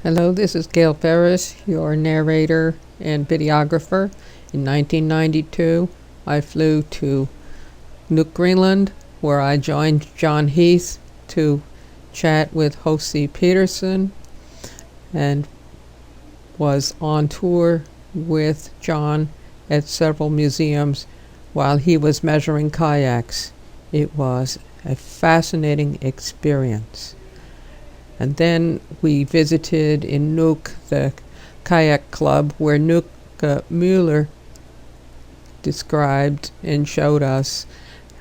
Hello, this is GEFerris, your narrator and videographer. In 1992, I flew to Nuuk, Greenland, where I joined John Heath to chat with H.C. Peterson and was on tour with John at several museums while he was measuring kayaks. It was a fascinating experience. And then we visited in Nuuk the kayak club where Nuuk Mueller described and showed us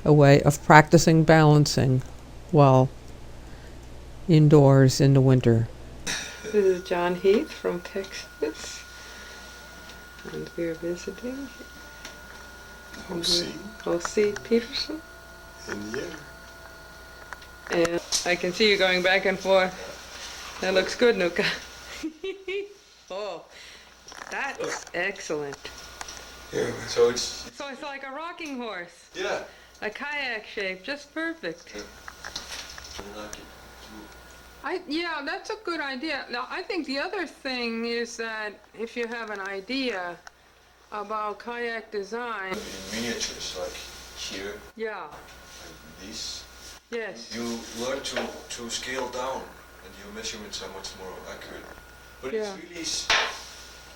a way of practicing balancing while indoors in the winter. This is John Heath from Texas, and we're visiting H.C. Peterson. And I can see you going back and forth. That looks good, Nuka. Oh, that's excellent. Yeah, so it's like a rocking horse. Yeah. A kayak shape, just perfect. Yeah. I like it too. Yeah, that's a good idea. Now, I think the other thing is that if you have an idea about kayak design. In miniatures, like here. Yeah. Like this. Yes. You learn to scale down, and your measurements are much more accurate. But yeah.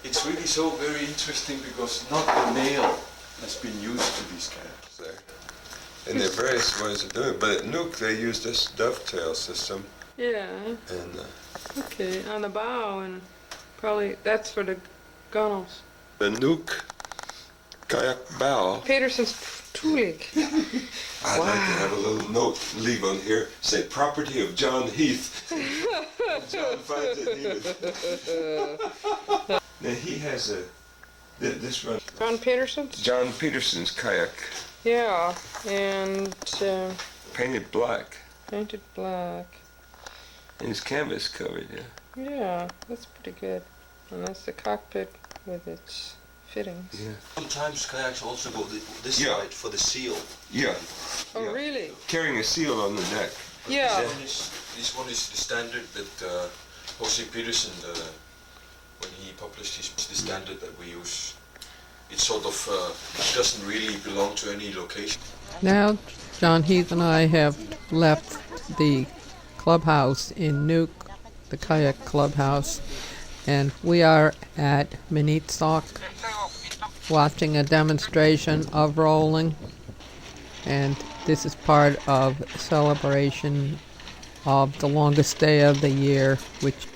it's really so very interesting because not the nail has been used to these kayaks there. And there are various ways of doing it. But at Nuuk they use this dovetail system. Yeah. And okay, on the bow, and probably that's for the gunnels. The Nuuk kayak bow. Peterson's tooling. I'd like to have a little note leave on here, say property of John Heath. John finds it needed. Now he has this runs. John Peterson's? John Peterson's kayak. Yeah, and Painted black. painted black. And his canvas covered, yeah. Yeah, that's pretty good. And that's the cockpit with its fittings. Yeah. Sometimes kayaks also go this Yeah. side for the seal. Yeah. Oh, Yeah. really? Carrying a seal on the neck. Yeah. This one is the standard that H.C. Peterson, when he published the standard that we use, it sort of doesn't really belong to any location. Now, John Heath and I have left the clubhouse in Nuuk, the kayak clubhouse, and we are at Minitsoq watching a demonstration of rolling, and this is part of celebration of the longest day of the year, which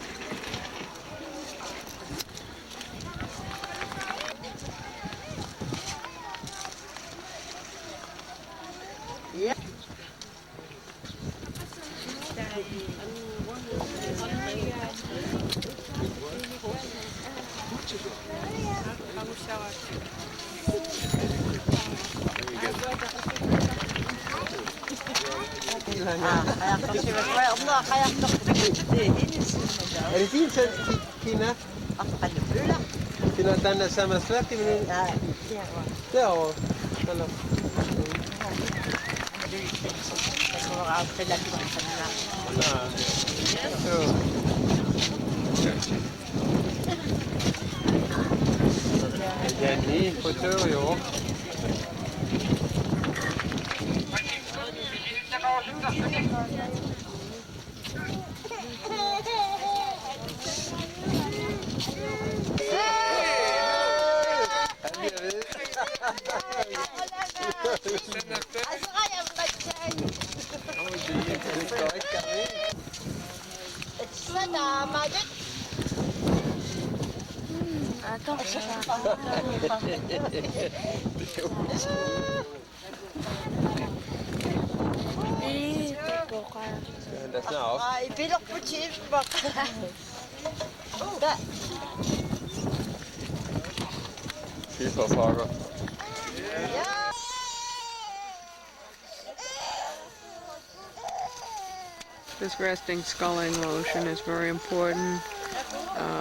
this resting sculling motion is very important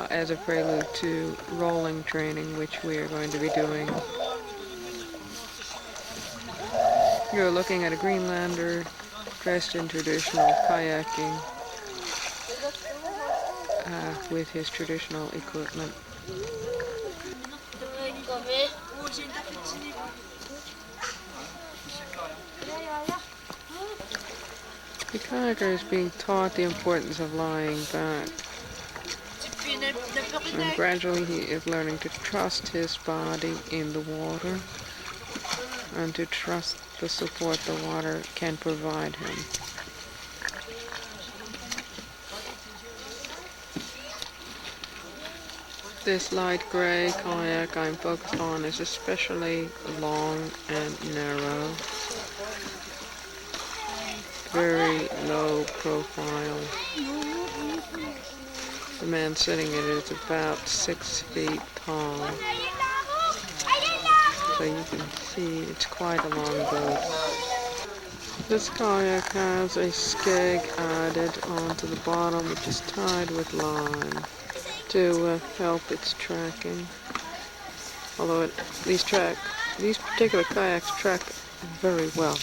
as a prelude to rolling training, which we are going to be doing. You're looking at a Greenlander dressed in traditional kayaking with his traditional equipment. The kayaker is being taught the importance of lying back, and gradually he is learning to trust his body in the water and to trust the support the water can provide him. This light gray kayak I'm focused on is especially long and narrow, very low profile. The man sitting in it is about 6 feet tall, so you can see it's quite a long boat. This kayak has a skeg added onto the bottom, which is tied with line to help its tracking. Although these particular kayaks track very well.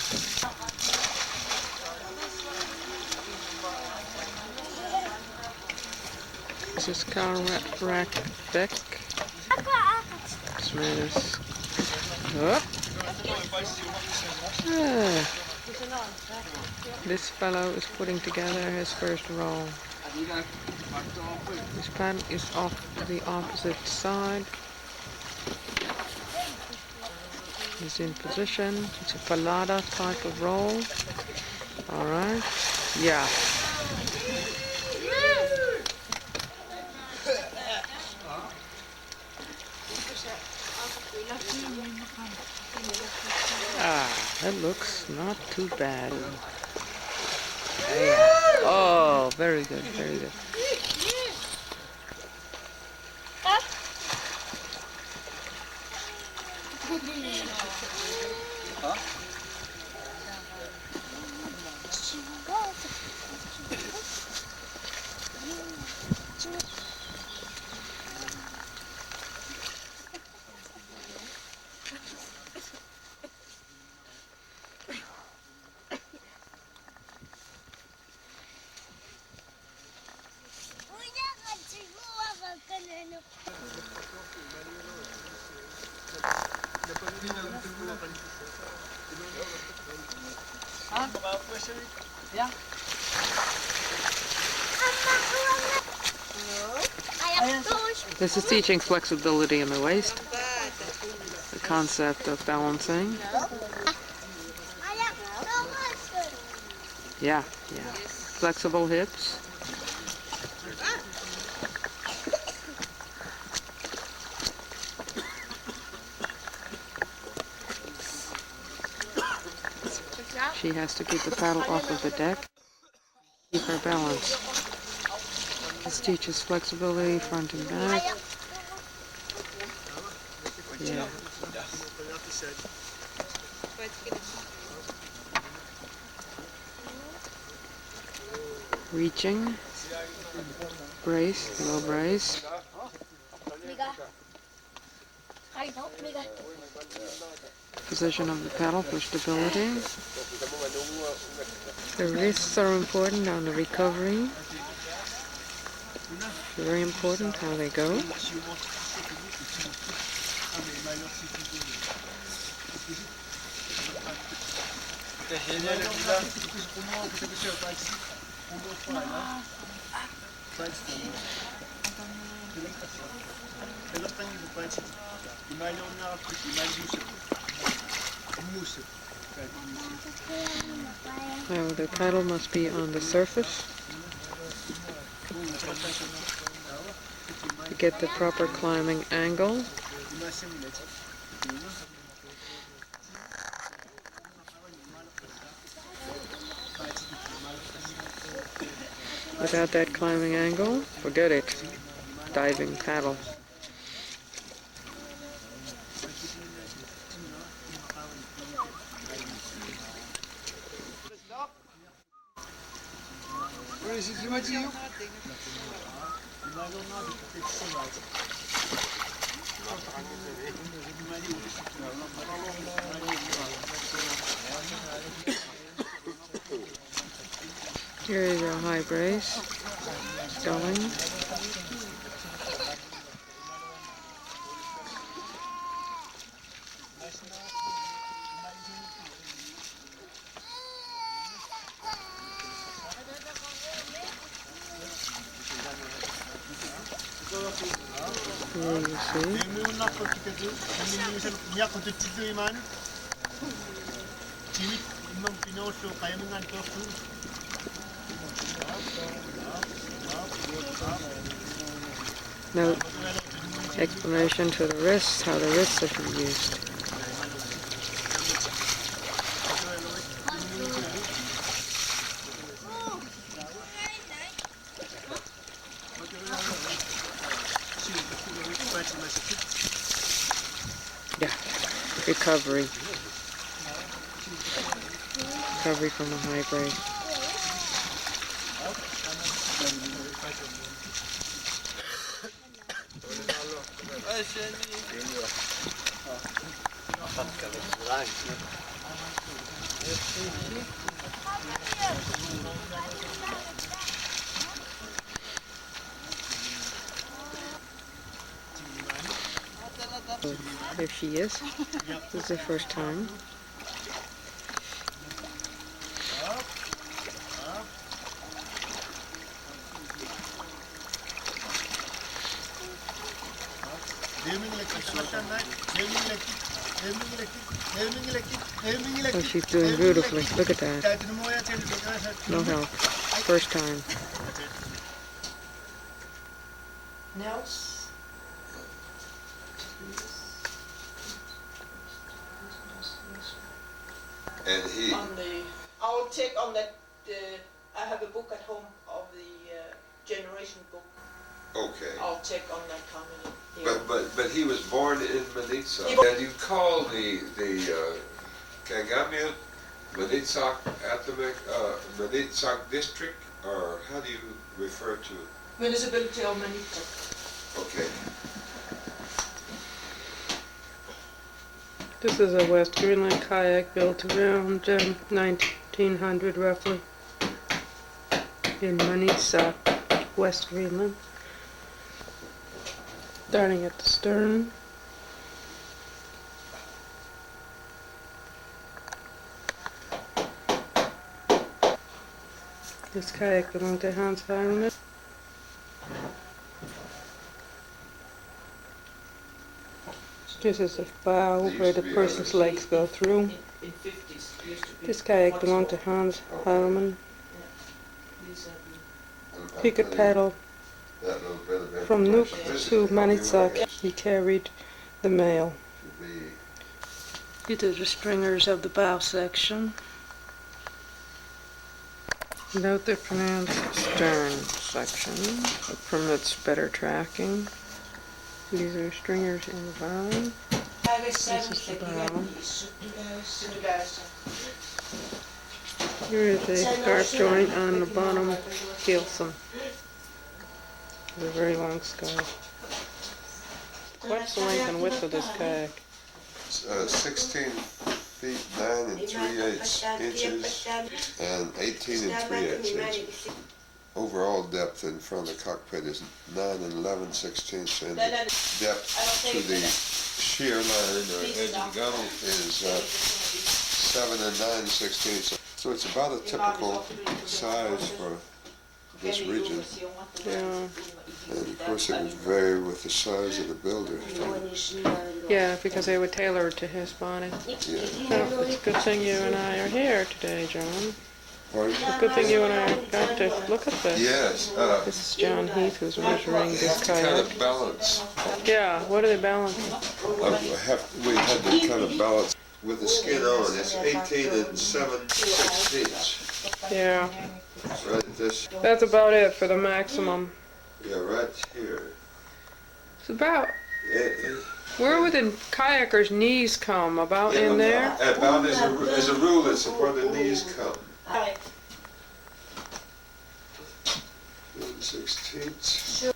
This is Kaaleraq Bech. This man is... This fellow is putting together his first roll. This pan is off the opposite side. He's in position. It's a palada type of roll. Alright. Yeah. That looks not too bad. Oh, very good, very good. This is teaching flexibility in the waist, the concept of balancing. Yeah. Flexible hips. She has to keep the paddle off of the deck, keep her balance. This teaches flexibility front and back. Yeah. Reaching. Brace, low brace. Position of the paddle for stability. The wrists are important on the recovery. Very important how they go. Now the paddle must be on the surface to get the proper climbing angle. Without that climbing angle, forget it. Diving paddle. Here is your high brace, going. Here you see. No explanation to the wrists, how the wrists are used. Yeah, recovery. Recovery from a high grade. Oh, there she is. This is the first time. Oh, she's doing beautifully. Look at that. No help. First time. Nels? And he, I'll check on that. I have a book at home of the generation book. okay. I'll check on that how many. But he was born in Manitsa. And you call the Kagamia Manitsak Atomic Manitsak district, or how do you refer to it? Municipality of Manitsa. Okay. This is a West Greenland kayak built around 1900 roughly in Manitsa, West Greenland. Starting at the stern. This kayak belonged to Hans Heilman. This is a bow where the person's legs go through. In 50s, used to be This kayak much belonged to more. Hans Heilman. These are He could paddle from Nuuk to Manitsak. He carried the mail. These are the stringers of the bow section. Note the pronounced stern section. It permits better tracking. These are stringers in the bow. This is the bow. Here is a scarf joint on the bottom keelson. It's a very long scarf. What's the length and width of this kayak? 16 feet 9 and 3/8 inches and 18 and 3/8 inches. Overall depth in front of the cockpit is 9 and 11/16 and depth to the shear line or edge of the gunnel is 7 and 9/16. So it's about a typical size for this region. Yeah. And of course it would vary with the size of the builder. Yeah, because they would tailor it to his body. Yeah. Well, it's a good thing you and I are here today, John. Pardon? It's a good thing you and I got to look at this. Yes. This is John Heath who's measuring this Kind kayak. of balance. Yeah, what are they balancing? We had to kind of balance with the skin on. It's 18 and 7/16. Yeah, Right this. that's about it for the maximum. Yeah, right here. It's about, It- where would the kayaker's knees come? About in there? About as a rule, it's where the knees come. 1/16.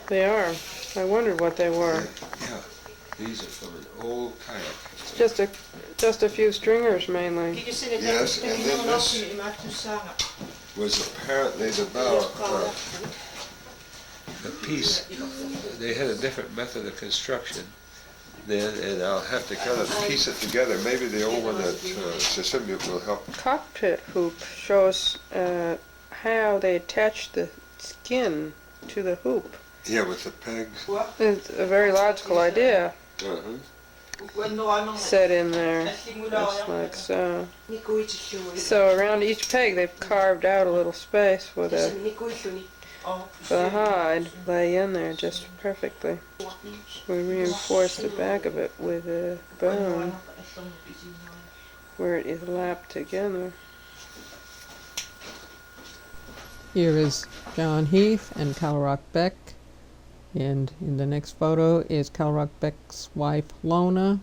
They are. I wondered what they were. Yeah, these are from an old kayak. Just a few stringers mainly. Yes, and then this was apparently the bow. The piece, they had a different method of construction. then, and I'll have to kind of piece it together. Maybe the old one at Sisimiut will help. Cockpit hoop shows how they attach the skin to the hoop. Yeah, with the pegs. It's a very logical idea set in there, just like so. So around each peg they've carved out a little space for the hide lay in there just perfectly. We reinforced the back of it with a bone where it is lapped together. Here is John Heath and Kaaleraq Bech, and in the next photo is Kaaleraq Bech's wife Lona